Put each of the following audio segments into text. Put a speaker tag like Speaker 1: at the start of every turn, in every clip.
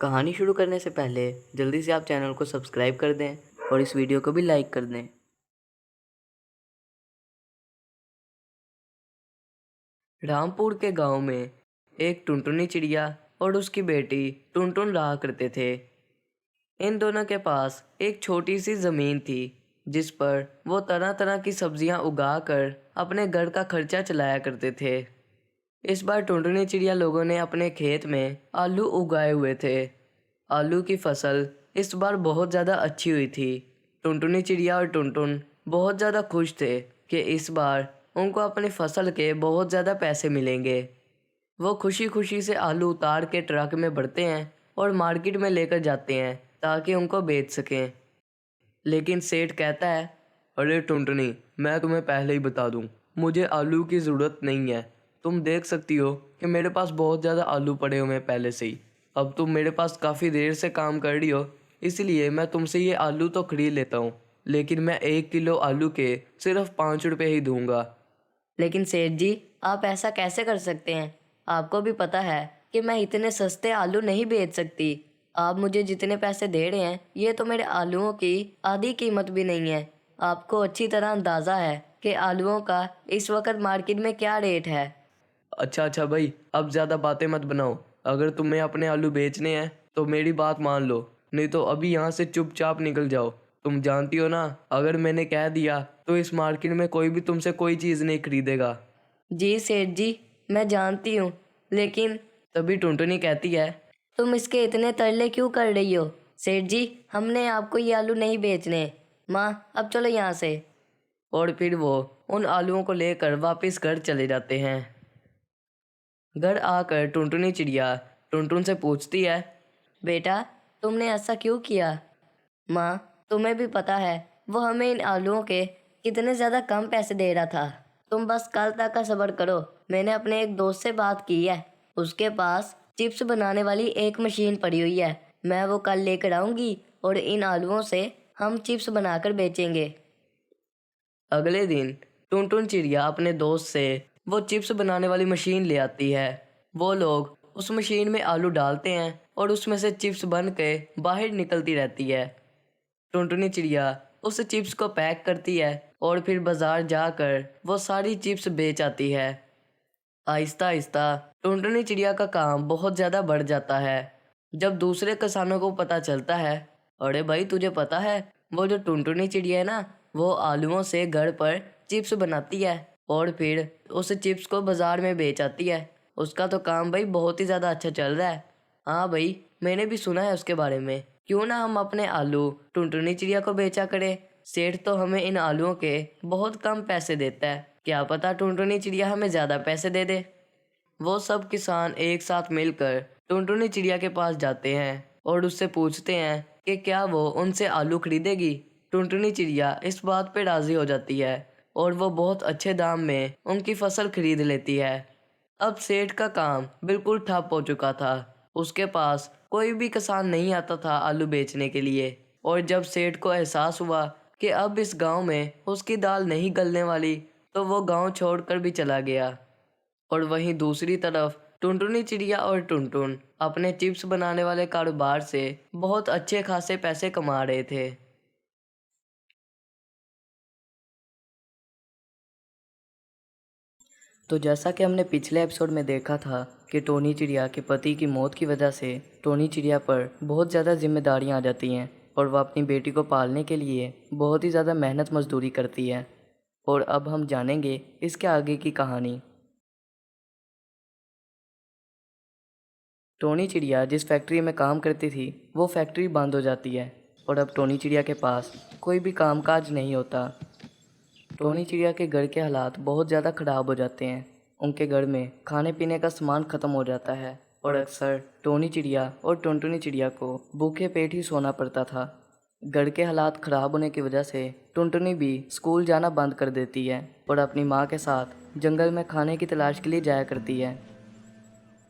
Speaker 1: कहानी शुरू करने से पहले जल्दी से आप चैनल को सब्सक्राइब कर दें और इस वीडियो को भी लाइक कर दें। रामपुर के गांव में एक टुनटुनी चिड़िया और उसकी बेटी टुनटुन रहा करते थे। इन दोनों के पास एक छोटी सी ज़मीन थी जिस पर वो तरह तरह की सब्जियां उगा कर अपने घर का खर्चा चलाया करते थे। इस बार टुनटुनी चिड़िया लोगों ने अपने खेत में आलू उगाए हुए थे। आलू की फसल इस बार बहुत ज़्यादा अच्छी हुई थी। टुनटुनी चिड़िया और टुनटुन बहुत ज़्यादा खुश थे कि इस बार उनको अपनी फसल के बहुत ज़्यादा पैसे मिलेंगे। वो खुशी खुशी से आलू उतार के ट्रक में भरते हैं और मार्केट में लेकर जाते हैं ताकि उनको बेच सकें। लेकिन सेठ कहता है, अरे टुनटुनी, मैं तुम्हें पहले ही बता दूं, मुझे आलू की ज़रूरत नहीं है। तुम देख सकती हो कि मेरे पास बहुत ज़्यादा आलू पड़े हुए हैं पहले से ही। अब तुम मेरे पास काफ़ी देर से काम कर रही हो, इसलिए मैं तुमसे ये आलू तो खरीद लेता हूँ, लेकिन मैं 1 किलो आलू के सिर्फ 5 रुपये ही दूंगा।
Speaker 2: लेकिन सेठ जी, आप ऐसा कैसे कर सकते हैं? आपको भी पता है कि मैं इतने सस्ते आलू नहीं बेच सकती। आप मुझे जितने पैसे दे रहे हैं, ये तो मेरे आलूओं की आधी कीमत भी नहीं है। आपको अच्छी तरह अंदाज़ा है कि आलूओं का इस वक्त मार्केट में क्या रेट है।
Speaker 3: अच्छा अच्छा भाई, अब ज़्यादा बातें मत बनाओ। अगर तुम्हें अपने आलू बेचने हैं तो मेरी बात मान लो, नहीं तो अभी यहाँ से चुपचाप निकल जाओ। तुम जानती हो ना, अगर मैंने कह दिया तो इस मार्केट में कोई भी तुमसे कोई चीज़ नहीं खरीदेगा।
Speaker 2: जी सेठ जी, मैं जानती हूँ, लेकिन
Speaker 3: तभी टुनटुनी कहती है,
Speaker 2: तुम इसके इतने तरले क्यों कर रही हो? सेठ जी, हमने आपको ये आलू नहीं बेचने। माँ, अब चलो यहाँ से।
Speaker 3: और फिर वो उन आलूओं को लेकर वापस घर चले जाते हैं। घर आकर टुनटुनी चिड़िया टुनटुन से पूछती है,
Speaker 2: बेटा, तुमने ऐसा क्यों किया? माँ, तुम्हें भी पता है वो हमें इन आलूओं के कितने ज़्यादा कम पैसे दे रहा था। तुम बस कल तक का सब्र करो। मैंने अपने एक दोस्त से बात की है, उसके पास चिप्स बनाने वाली एक मशीन पड़ी हुई है। मैं वो कल लेकर आऊँगी और इन आलूओं से हम चिप्स बनाकर बेचेंगे।
Speaker 3: अगले दिन टुनटुन चिड़िया अपने दोस्त से वो चिप्स बनाने वाली मशीन ले आती है। वो लोग उस मशीन में आलू डालते हैं और उसमें से चिप्स बन के बाहर निकलती रहती है। टुनटुनी चिड़िया उस चिप्स को पैक करती है और फिर बाजार जाकर वो सारी चिप्स बेच आती है। आहिस्ता आहिस्ता टुनटुनी चिड़िया का काम बहुत ज़्यादा बढ़ जाता है। जब दूसरे किसानों को पता चलता है, अरे भाई तुझे पता है, वो जो टुनटुनी चिड़िया है ना, वो आलूओं से घर पर चिप्स बनाती है और फिर उस चिप्स को बाज़ार में बेच आती है। उसका तो काम भाई बहुत ही ज़्यादा अच्छा चल रहा है। हाँ भाई, मैंने भी सुना है उसके बारे में। क्यों ना हम अपने आलू टुनटुनी चिड़िया को बेचा करें। सेठ तो हमें इन आलूओं के बहुत कम पैसे देता है, क्या पता टुनटुनी चिड़िया हमें ज़्यादा पैसे दे दे। वो सब किसान एक साथ मिलकर टुनटुनी चिड़िया के पास जाते हैं और उससे पूछते हैं कि क्या वो उनसे आलू खरीदेगी। टुनटुनी चिड़िया इस बात पे राज़ी हो जाती है और वो बहुत अच्छे दाम में उनकी फसल खरीद लेती है। अब सेठ का काम बिल्कुल ठप हो चुका था। उसके पास कोई भी किसान नहीं आता था आलू बेचने के लिए। और जब सेठ को एहसास हुआ कि अब इस गांव में उसकी दाल नहीं गलने वाली, तो वो गांव छोड़कर भी चला गया। और वहीं दूसरी तरफ टुनटुनी चिड़िया और टुनटुन अपने चिप्स बनाने वाले कारोबार से बहुत अच्छे खासे पैसे कमा रहे थे।
Speaker 1: तो जैसा कि हमने पिछले एपिसोड में देखा था कि टोनी चिड़िया के पति की मौत की वजह से टोनी चिड़िया पर बहुत ज़्यादा जिम्मेदारियां आ जाती हैं और वह अपनी बेटी को पालने के लिए बहुत ही ज़्यादा मेहनत मजदूरी करती है। और अब हम जानेंगे इसके आगे की कहानी। टोनी चिड़िया जिस फैक्ट्री में काम करती थी वो फैक्ट्री बंद हो जाती है और अब टोनी चिड़िया के पास कोई भी कामकाज नहीं होता। टोनी चिड़िया के घर के हालात बहुत ज़्यादा ख़राब हो जाते हैं। उनके घर में खाने पीने का सामान ख़त्म हो जाता है और अक्सर टोनी चिड़िया और टुनटुनी चिड़िया को भूखे पेट ही सोना पड़ता था। घर के हालात ख़राब होने की वजह से टुनटुनी भी स्कूल जाना बंद कर देती है और अपनी माँ के साथ जंगल में खाने की तलाश के लिए जाया करती है।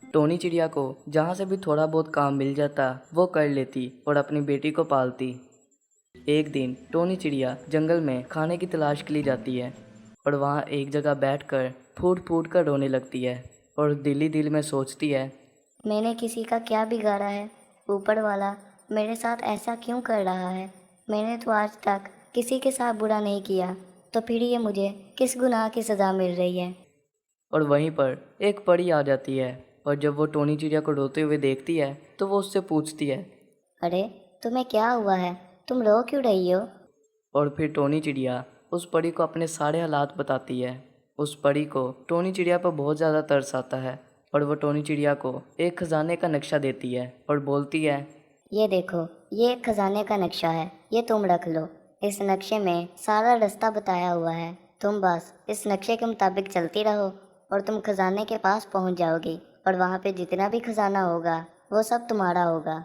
Speaker 1: टोनी चिड़िया को जहाँ से भी थोड़ा बहुत काम मिल जाता वो कर लेती और अपनी बेटी को पालती। एक दिन टोनी चिड़िया जंगल में खाने की तलाश के लिए जाती है और वहाँ एक जगह बैठकर फूट फूट कर रोने लगती है और दिल ही दिल में सोचती है,
Speaker 4: मैंने किसी का क्या बिगाड़ा है?
Speaker 2: ऊपर वाला मेरे साथ ऐसा क्यों कर रहा है? मैंने तो आज तक किसी के साथ बुरा नहीं किया, तो फिर ये मुझे किस गुनाह की सज़ा मिल रही है?
Speaker 3: और वहीं पर एक परी आ जाती है और जब वो टोनी चिड़िया को रोते हुए देखती है तो वो उससे पूछती है।
Speaker 2: अरे तुम्हें क्या हुआ है? तुम रो क्यों रही हो?
Speaker 3: और फिर टोनी चिड़िया उस परी को अपने सारे हालात बताती है। उस परी को टोनी चिड़िया पर बहुत ज़्यादा तरस आता है और वो टोनी चिड़िया को एक खजाने का नक्शा देती है और बोलती है,
Speaker 2: ये देखो, ये एक खजाने का नक्शा है, ये तुम रख लो। इस नक्शे में सारा रास्ता बताया हुआ है। तुम बस इस नक्शे के मुताबिक चलती रहो और तुम खजाने के पास पहुंच जाओगी और वहाँ पे जितना भी खजाना होगा वो सब तुम्हारा होगा।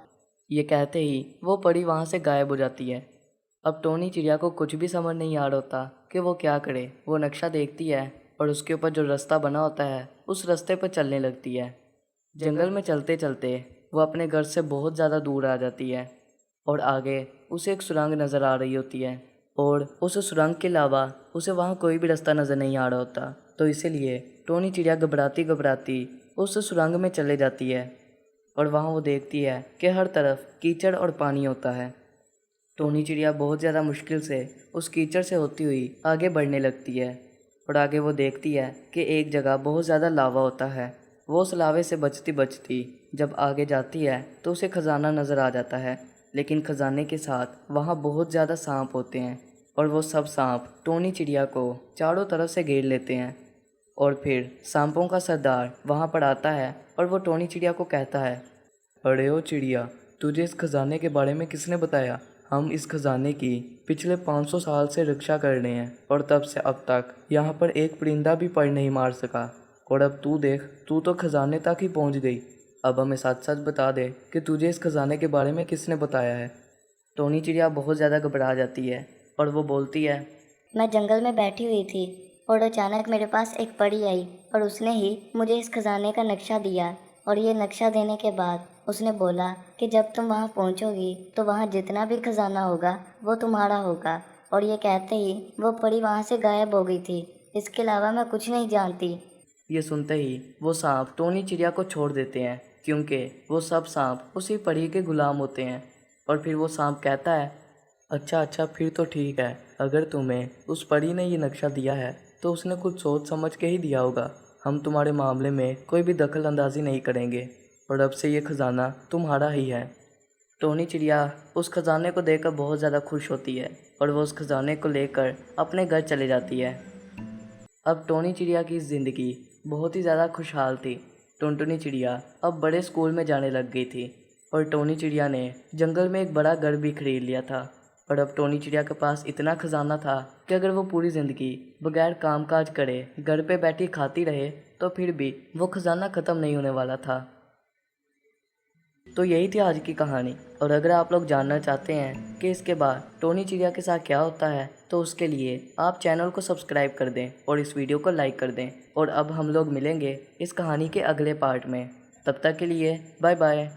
Speaker 3: ये कहते ही वो परी वहाँ से गायब हो जाती है। अब टोनी चिड़िया को कुछ भी समझ नहीं आ रहा होता कि वो क्या करे। वो नक्शा देखती है और उसके ऊपर जो रास्ता बना होता है उस रास्ते पर चलने लगती है। जंगल में चलते चलते वो अपने घर से बहुत ज़्यादा दूर आ जाती है और आगे उसे एक सुरंग नज़र आ रही होती है और उस सुरंग के अलावा उसे वहाँ कोई भी रास्ता नज़र नहीं आ रहा होता। तो इसीलिए टोनी चिड़िया घबराती घबराती उस सुरंग में चले जाती है और वहाँ वो देखती है कि हर तरफ कीचड़ और पानी होता है। टोनी चिड़िया बहुत ज़्यादा मुश्किल से उस कीचड़ से होती हुई आगे बढ़ने लगती है और आगे वो देखती है कि एक जगह बहुत ज़्यादा लावा होता है। वो उस लावे से बचती बचती जब आगे जाती है तो उसे खजाना नज़र आ जाता है, लेकिन खजाने के साथ वहाँ बहुत ज़्यादा सांप होते हैं और वो सब सांप टोनी चिड़िया को चारों तरफ से घेर लेते हैं। और फिर सांपों का सरदार वहाँ पर आता है और वो टोनी चिड़िया को कहता है, अरे ओ चिड़िया, तुझे इस खजाने के बारे में किसने बताया? हम इस खजाने की पिछले 500 साल से रक्षा कर रहे हैं और तब से अब तक यहाँ पर एक परिंदा भी पर नहीं मार सका। और अब तू देख, तू तो खजाने तक ही पहुँच गई। अब हमें सच सच बता दे कि तुझे इस खजाने के बारे में किसने बताया है। टोनी चिड़िया बहुत ज़्यादा घबरा जाती है और वो बोलती है,
Speaker 2: मैं जंगल में बैठी हुई थी और अचानक मेरे पास एक परी आई और उसने ही मुझे इस खजाने का नक्शा दिया। और ये नक्शा देने के बाद उसने बोला कि जब तुम वहाँ पहुँचोगी तो वहाँ जितना भी खजाना होगा वो तुम्हारा होगा। और ये कहते ही वो परी वहाँ से गायब हो गई थी। इसके अलावा मैं कुछ नहीं जानती।
Speaker 3: ये सुनते ही वो सांप टोनी चिड़िया को छोड़ देते हैं क्योंकि वो सब सांप उसी परी के गुलाम होते हैं। और फिर वो सांप कहता है, अच्छा फिर तो ठीक है। अगर तुम्हें उस परी ने ये नक्शा दिया है तो उसने कुछ सोच समझ के ही दिया होगा। हम तुम्हारे मामले में कोई भी दखल अंदाजी नहीं करेंगे और अब से ये खजाना तुम्हारा ही है। टोनी चिड़िया उस खजाने को देखकर बहुत ज़्यादा खुश होती है और वो उस खजाने को लेकर अपने घर चले जाती है। अब टोनी चिड़िया की ज़िंदगी बहुत ही ज़्यादा खुशहाल थी। टुनटुनी चिड़िया अब बड़े स्कूल में जाने लग गई थी और टोनी चिड़िया ने जंगल में एक बड़ा घर भी खरीद लिया था। और अब टोनी चिड़िया के पास इतना खजाना था कि अगर वो पूरी ज़िंदगी बगैर कामकाज करे घर पे बैठी खाती रहे तो फिर भी वो खजाना ख़त्म नहीं होने वाला था। तो यही थी आज की कहानी। और अगर आप लोग जानना चाहते हैं कि इसके बाद टोनी चिड़िया के साथ क्या होता है तो उसके लिए आप चैनल को सब्सक्राइब कर दें और इस वीडियो को लाइक कर दें। और अब हम लोग मिलेंगे इस कहानी के अगले पार्ट में। तब तक के लिए बाय बाय।